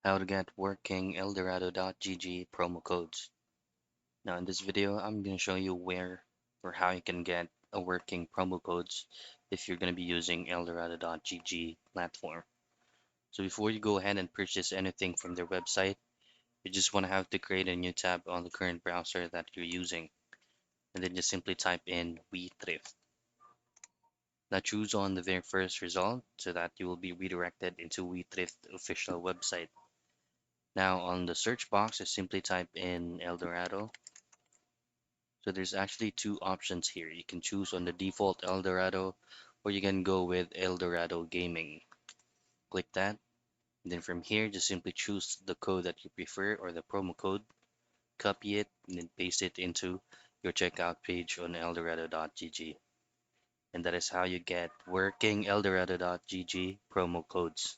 How to get working eldorado.gg promo codes. Now in this video, I'm going to show you where or how you can get a working promo codes if you're going to be using eldorado.gg platform. So before you go ahead and purchase anything from their website, you just want to have to create a new tab on the current browser that you're using, and then just simply type in WeThrift. Now choose on the very first result so that you will be redirected into WeThrift official website. Now on the search box, just simply type in Eldorado. So there's actually two options here. You can choose on the default Eldorado or you can go with Eldorado Gaming. Click that. And then from here, just simply choose the code that you prefer or the promo code, copy it, and then paste it into your checkout page on eldorado.gg. And that is how you get working eldorado.gg promo codes.